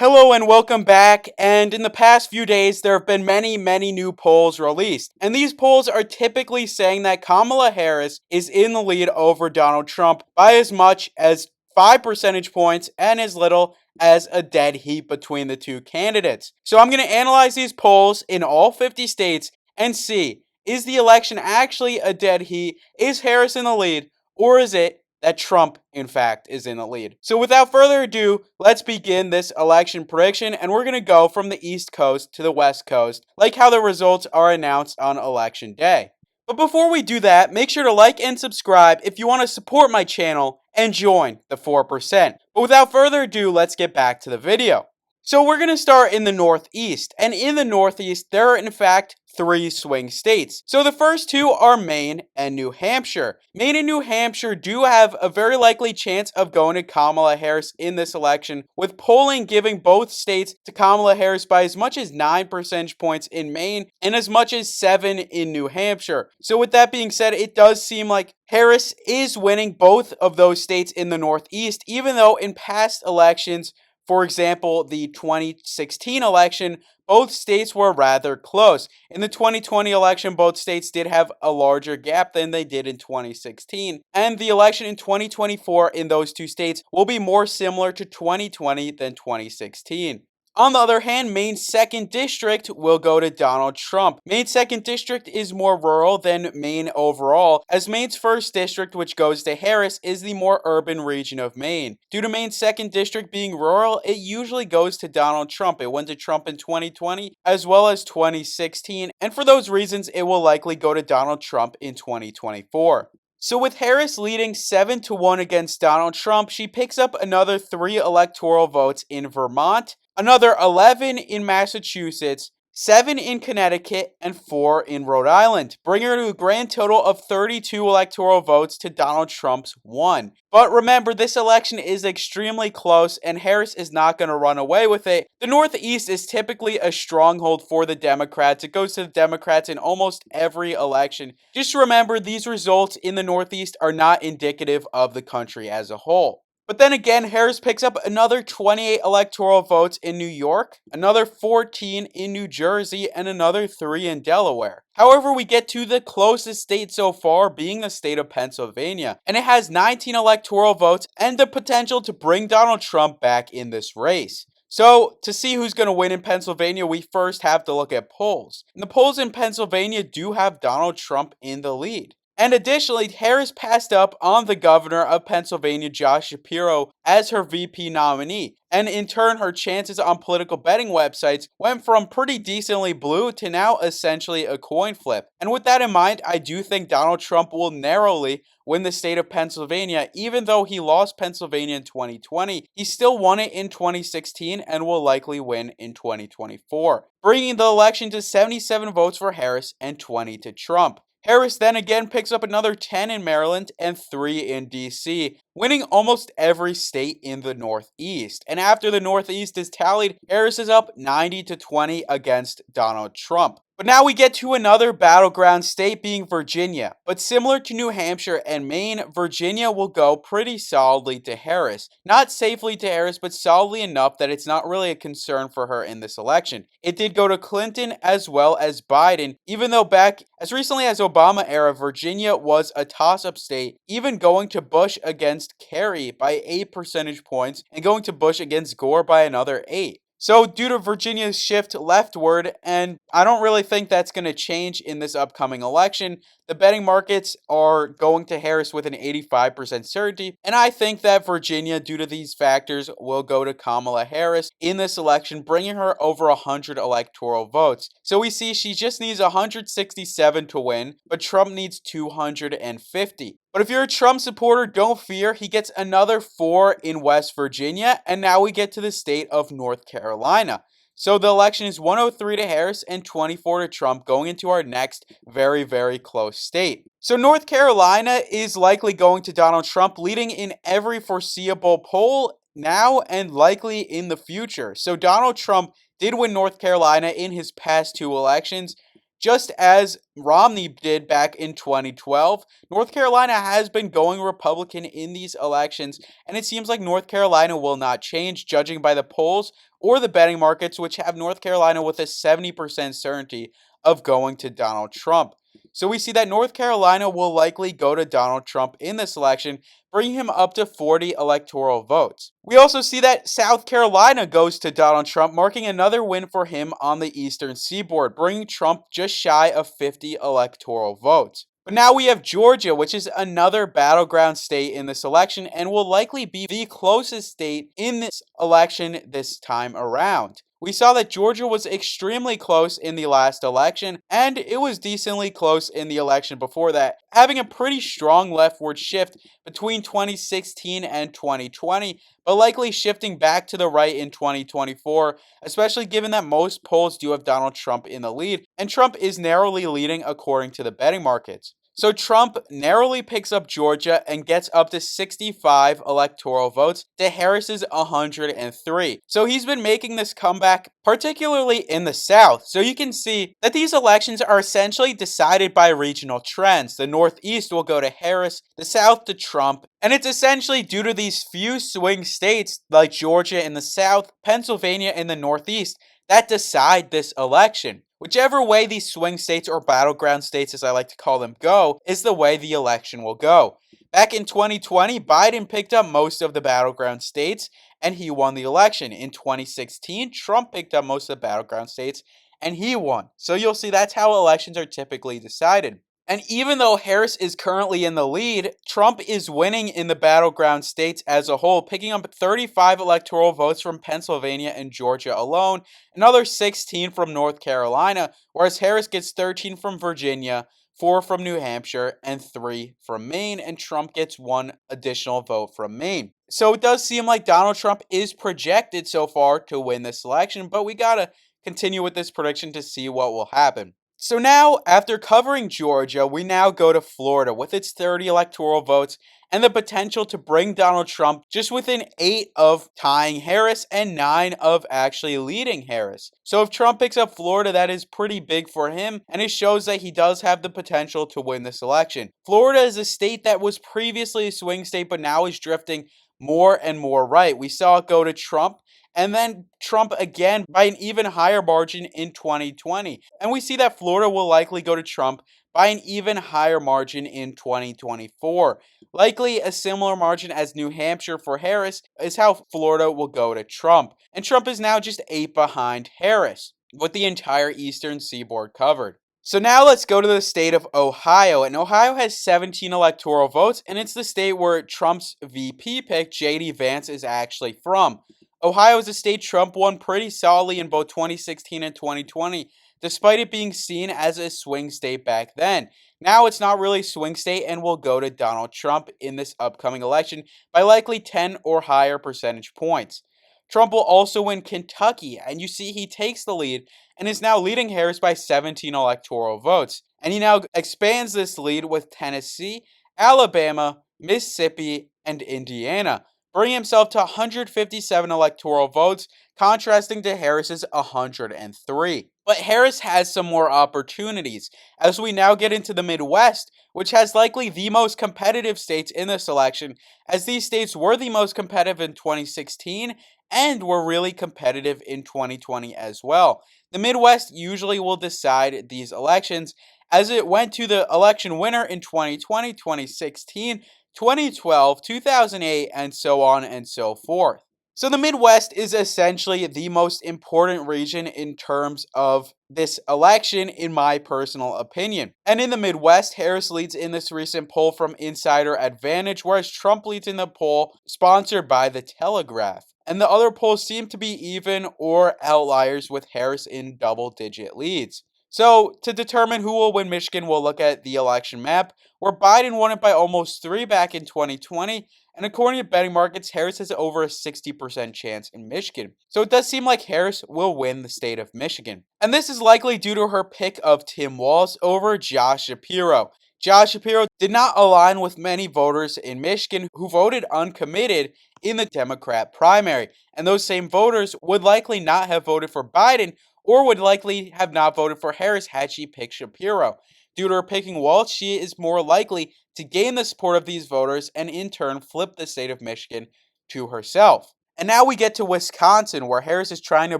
Hello and welcome back, and in the past few days there have been many new polls released, and these polls are typically saying that Kamala Harris is in the lead over Donald Trump by as much as 5 percentage points and as little as a dead heat between the two candidates. So I'm going to analyze these polls in all 50 states and see, is the election actually a dead heat? Is Harris in the lead, or is it that Trump, in fact, is in the lead? So without further ado, let's begin this election prediction, and we're going to go from the East Coast to the West Coast, like how the results are announced on Election Day. But before we do that, make sure to like and subscribe if you want to support my channel and join the 4%. But without further ado, let's get back to the video. So we're going to start in the Northeast, and in the Northeast, there are in fact 3 swing states. So the first two are Maine and New Hampshire. Maine and New Hampshire do have a very likely chance of going to Kamala Harris in this election, with polling giving both states to Kamala Harris by as much as 9 percentage points in Maine and as much as 7 in New Hampshire. So with that being said, it does seem like Harris is winning both of those states in the Northeast, even though in past elections, for example, the 2016 election, both states were rather close. In the 2020 election, both states did have a larger gap than they did in 2016. And the election in 2024 in those two states will be more similar to 2020 than 2016. On the other hand, Maine's 2nd District will go to Donald Trump. Maine's 2nd District is more rural than Maine overall, as Maine's 1st District, which goes to Harris, is the more urban region of Maine. Due to Maine's 2nd District being rural, it usually goes to Donald Trump. It went to Trump in 2020 as well as 2016, and for those reasons, it will likely go to Donald Trump in 2024. So with Harris leading 7-1 against Donald Trump, she picks up another 3 electoral votes in Vermont, another 11 in Massachusetts, 7 in Connecticut, and 4 in Rhode Island, bringing her to a grand total of 32 electoral votes to Donald Trump's 1. But remember, this election is extremely close, and Harris is not going to run away with it. The Northeast is typically a stronghold for the Democrats. It goes to the Democrats in almost every election. Just remember, these results in the Northeast are not indicative of the country as a whole. But then again, Harris picks up another 28 electoral votes in New York, another 14 in New Jersey, and another 3 in Delaware. However, we get to the closest state so far, being the state of Pennsylvania, and it has 19 electoral votes and the potential to bring Donald Trump back in this race. So, to see who's going to win in Pennsylvania, we first have to look at polls. And the polls in Pennsylvania do have Donald Trump in the lead. And additionally, Harris passed up on the governor of Pennsylvania, Josh Shapiro, as her VP nominee. And in turn, her chances on political betting websites went from pretty decently blue to now essentially a coin flip. And with that in mind, I do think Donald Trump will narrowly win the state of Pennsylvania. Even though he lost Pennsylvania in 2020, he still won it in 2016 and will likely win in 2024, bringing the election to 77 votes for Harris and 20 to Trump. Harris then again picks up another 10 in Maryland and 3 in DC, winning almost every state in the Northeast. And after the Northeast is tallied, Harris is up 90-20 against Donald Trump. But now we get to another battleground state, being Virginia. But similar to New Hampshire and Maine, Virginia will go pretty solidly to Harris. Not safely to Harris, but solidly enough that it's not really a concern for her in this election. It did go to Clinton as well as Biden, even though back as recently as Obama era, Virginia was a toss-up state, even going to Bush against Kerry by 8 percentage points and going to Bush against Gore by another 8. So due to Virginia's shift leftward, and I don't really think that's going to change in this upcoming election, the betting markets are going to Harris with an 85% certainty, and I think that Virginia, due to these factors, will go to Kamala Harris in this election, bringing her over 100 electoral votes. So we see she just needs 167 to win, but Trump needs 250. But if you're a Trump supporter, don't fear, he gets another 4 in West Virginia, and now we get to the state of North Carolina. So the election is 103 to Harris and 24 to Trump, going into our next very close state. So North Carolina is likely going to Donald Trump, leading in every foreseeable poll now and likely in the future. So Donald Trump did win North Carolina in his past 2 elections. Just as Romney did back in 2012, North Carolina has been going Republican in these elections, and it seems like North Carolina will not change, judging by the polls or the betting markets, which have North Carolina with a 70% certainty of going to Donald Trump. So we see that North Carolina will likely go to Donald Trump in this election, bringing him up to 40 electoral votes. We also see that South Carolina goes to Donald Trump, marking another win for him on the eastern seaboard, bringing Trump just shy of 50 electoral votes. But now we have Georgia, which is another battleground state in this election and will likely be the closest state in this election this time around. We saw that Georgia was extremely close in the last election, and it was decently close in the election before that, having a pretty strong leftward shift between 2016 and 2020, but likely shifting back to the right in 2024, especially given that most polls do have Donald Trump in the lead, and Trump is narrowly leading according to the betting markets. So Trump narrowly picks up Georgia and gets up to 65 electoral votes to Harris's 103. So he's been making this comeback, particularly in the South. So you can see that these elections are essentially decided by regional trends. The Northeast will go to Harris, the South to Trump, and it's essentially due to these few swing states like Georgia in the South, Pennsylvania in the Northeast, that decide this election. Whichever way these swing states, or battleground states as I like to call them, go, is the way the election will go. Back in 2020, Biden picked up most of the battleground states and he won the election. In 2016, Trump picked up most of the battleground states and he won. So you'll see that's how elections are typically decided. And even though Harris is currently in the lead, Trump is winning in the battleground states as a whole, picking up 35 electoral votes from Pennsylvania and Georgia alone, another 16 from North Carolina, whereas Harris gets 13 from Virginia, 4 from New Hampshire, and 3 from Maine, and Trump gets 1 additional vote from Maine. So it does seem like Donald Trump is projected so far to win this election, but we gotta continue with this prediction to see what will happen. So now, after covering Georgia, we now go to Florida with its 30 electoral votes and the potential to bring Donald Trump just within 8 of tying Harris and 9 of actually leading Harris. So if Trump picks up Florida, that is pretty big for him, and it shows that he does have the potential to win this election. Florida is a state that was previously a swing state, but now is drifting more and more right. We saw it go to Trump, and then Trump again by an even higher margin in 2020. And we see that Florida will likely go to Trump by an even higher margin in 2024. Likely a similar margin as New Hampshire for Harris is how Florida will go to Trump. And Trump is now just 8 behind Harris, with the entire eastern seaboard covered. So now let's go to the state of Ohio, and Ohio has 17 electoral votes, and it's the state where Trump's VP pick, J.D. Vance, is actually from. Ohio is a state Trump won pretty solidly in both 2016 and 2020, despite it being seen as a swing state back then. Now it's not really a swing state and will go to Donald Trump in this upcoming election by likely 10 or higher percentage points. Trump will also win Kentucky, and you see he takes the lead and is now leading Harris by 17 electoral votes. And he now expands this lead with Tennessee, Alabama, Mississippi, and Indiana, bringing himself to 157 electoral votes, contrasting to Harris's 103. But Harris has some more opportunities, as we now get into the Midwest, which has likely the most competitive states in this election, as these states were the most competitive in 2016 and were really competitive in 2020 as well. The Midwest usually will decide these elections, as it went to the election winner in 2020, 2016, 2012, 2008, and so on and so forth. So the Midwest is essentially the most important region in terms of this election, in my personal opinion. And in the Midwest, Harris leads in this recent poll from Insider Advantage, whereas Trump leads in the poll sponsored by The Telegraph. And the other polls seem to be even or outliers, with Harris in double-digit leads. So, to determine who will win Michigan, we'll look at the election map, where Biden won it by almost 3 back in 2020, and according to betting markets, Harris has over a 60% chance in Michigan. So it does seem like Harris will win the state of Michigan. And this is likely due to her pick of Tim Walz over Josh Shapiro. Josh Shapiro did not align with many voters in Michigan who voted uncommitted in the Democrat primary, and those same voters would likely not have voted for Biden or would likely have not voted for Harris had she picked Shapiro. Due to her picking Walz, she is more likely to gain the support of these voters and in turn flip the state of Michigan to herself. And now we get to Wisconsin, where Harris is trying to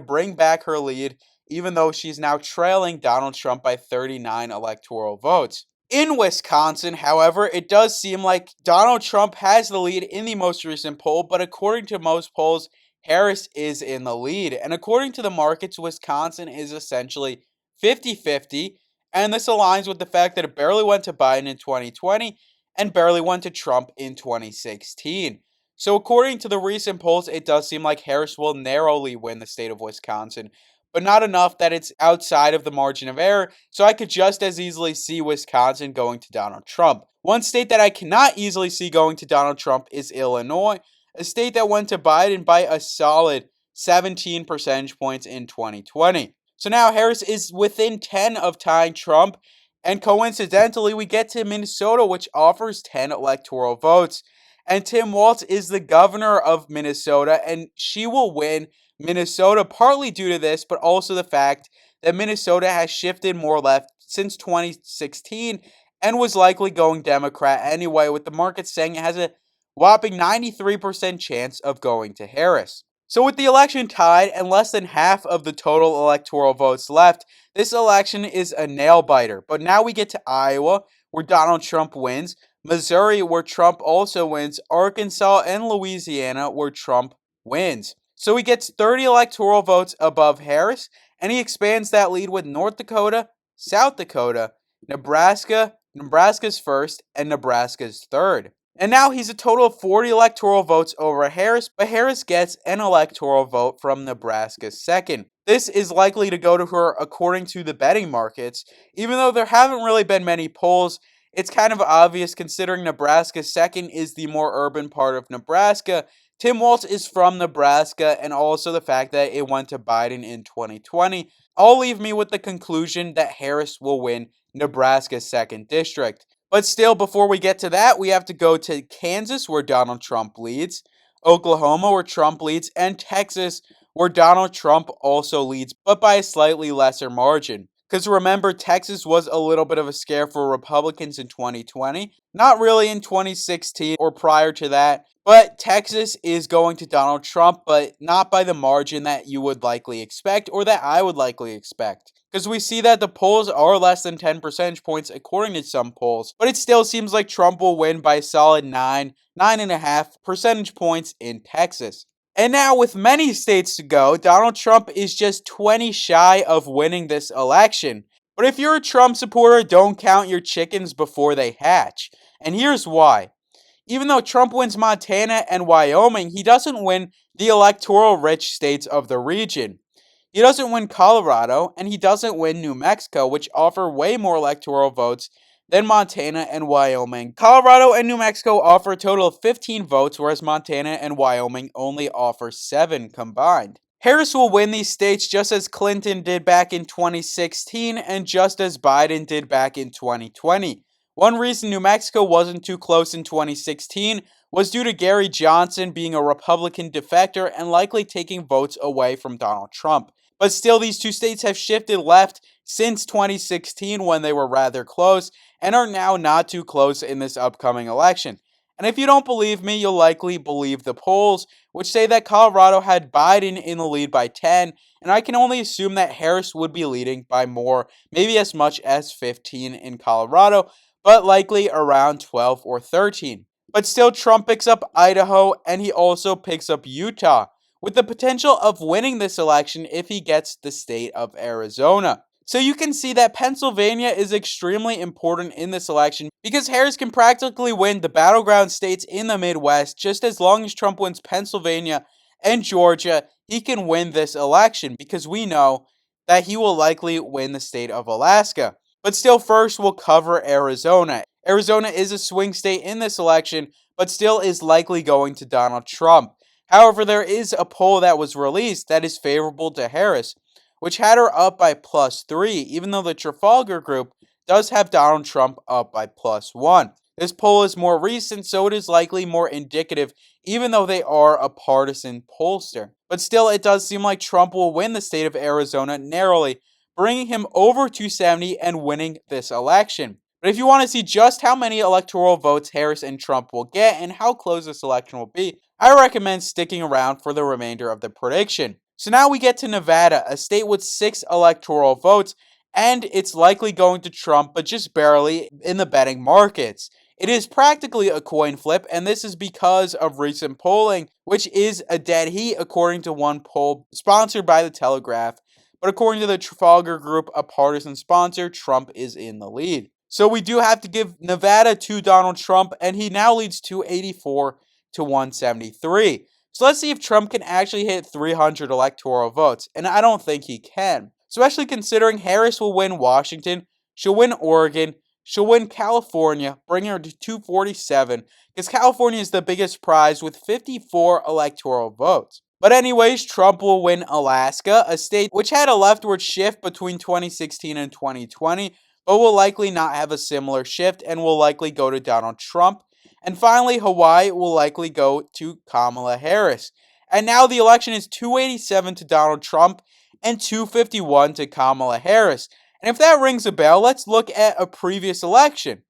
bring back her lead, even though she's now trailing Donald Trump by 39 electoral votes. In Wisconsin, however, it does seem like Donald Trump has the lead in the most recent poll, but according to most polls, Harris is in the lead. And according to the markets, Wisconsin is essentially 50-50, and this aligns with the fact that it barely went to Biden in 2020 and barely went to Trump in 2016. So according to the recent polls, it does seem like Harris will narrowly win the state of Wisconsin, but not enough that it's outside of the margin of error, so I could just as easily see Wisconsin going to Donald Trump. One state that I cannot easily see going to Donald Trump is Illinois, a state that went to Biden by a solid 17 percentage points in 2020. So now Harris is within 10 of tying Trump, and coincidentally, we get to Minnesota, which offers 10 electoral votes. And Tim Walz is the governor of Minnesota, and she will win Minnesota partly due to this, but also the fact that Minnesota has shifted more left since 2016 and was likely going Democrat anyway, with the market saying it has a whopping 93% chance of going to Harris. So with the election tied and less than half of the total electoral votes left, this election is a nail-biter. But now we get to Iowa, where Donald Trump wins, Missouri, where Trump also wins, Arkansas, and Louisiana, where Trump wins. So he gets 30 electoral votes above Harris, and he expands that lead with North Dakota, South Dakota, Nebraska, Nebraska's first, and Nebraska's third. And now he's a total of 40 electoral votes over Harris, but Harris gets an electoral vote from Nebraska's second. This is likely to go to her according to the betting markets, even though there haven't really been many polls. It's kind of obvious considering Nebraska's second is the more urban part of Nebraska. Tim Walz is from Nebraska, and also the fact that it went to Biden in 2020 all leave me with the conclusion that Harris will win Nebraska's second district. But still, before we get to that, we have to go to Kansas, where Donald Trump leads, Oklahoma, where Trump leads, and Texas, where Donald Trump also leads, but by a slightly lesser margin. Because remember, Texas was a little bit of a scare for Republicans in 2020. Not really in 2016 or prior to that. But Texas is going to Donald Trump, but not by the margin that you would likely expect or that I would likely expect. Because we see that the polls are less than 10 percentage points according to some polls, but it still seems like Trump will win by a solid 9.5 percentage points in Texas. And now, with many states to go, Donald Trump is just 20 shy of winning this election. But if you're a Trump supporter, don't count your chickens before they hatch. And here's why. Even though Trump wins Montana and Wyoming, he doesn't win the electoral rich states of the region. He doesn't win Colorado, and he doesn't win New Mexico, which offer way more electoral votes than Montana and Wyoming. Colorado and New Mexico offer a total of 15 votes, whereas Montana and Wyoming only offer 7 combined. Harris will win these states just as Clinton did back in 2016 and just as Biden did back in 2020. One reason New Mexico wasn't too close in 2016 was due to Gary Johnson being a Republican defector and likely taking votes away from Donald Trump. But still, these two states have shifted left since 2016 when they were rather close and are now not too close in this upcoming election. And if you don't believe me, you'll likely believe the polls, which say that Colorado had Biden in the lead by 10, and I can only assume that Harris would be leading by more, maybe as much as 15 in Colorado, but likely around 12 or 13. But still, Trump picks up Idaho, and he also picks up Utah, with the potential of winning this election if he gets the state of Arizona. So you can see that Pennsylvania is extremely important in this election because Harris can practically win the battleground states in the Midwest. Just as long as Trump wins Pennsylvania and Georgia, he can win this election because we know that he will likely win the state of Alaska. But still, first we'll cover Arizona. Arizona is a swing state in this election, but still is likely going to Donald Trump. However, there is a poll that was released that is favorable to Harris, which had her up by +3, even though the Trafalgar group does have Donald Trump up by +1. This poll is more recent, so it is likely more indicative, even though they are a partisan pollster. But still, it does seem like Trump will win the state of Arizona narrowly, bringing him over 270 and winning this election. But if you want to see just how many electoral votes Harris and Trump will get and how close this election will be, I recommend sticking around for the remainder of the prediction. So now we get to Nevada, a state with 6 electoral votes, and it's likely going to Trump, but just barely in the betting markets. It is practically a coin flip, and this is because of recent polling, which is a dead heat according to one poll sponsored by The Telegraph. But according to the Trafalgar Group, a partisan sponsor, Trump is in the lead. So we do have to give Nevada to Donald Trump, and he now leads 284 to 173. So let's see if Trump can actually hit 300 electoral votes, and I don't think he can. Especially considering Harris will win Washington, she'll win Oregon, she'll win California, bringing her to 247, because California is the biggest prize with 54 electoral votes. But anyways, Trump will win Alaska, a state which had a leftward shift between 2016 and 2020, but will likely not have a similar shift and will likely go to Donald Trump. And finally, Hawaii will likely go to Kamala Harris. And now the election is 287 to Donald Trump and 251 to Kamala Harris. And if that rings a bell, let's look at a previous election.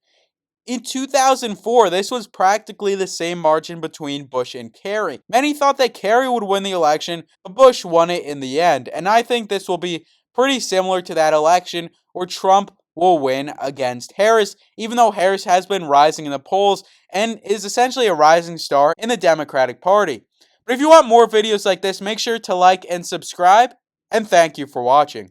In 2004, this was practically the same margin between Bush and Kerry. Many thought that Kerry would win the election, but Bush won it in the end. And I think this will be pretty similar to that election where Trump will win against Harris, even though Harris has been rising in the polls and is essentially a rising star in the Democratic Party. But if you want more videos like this, make sure to like and subscribe, and thank you for watching.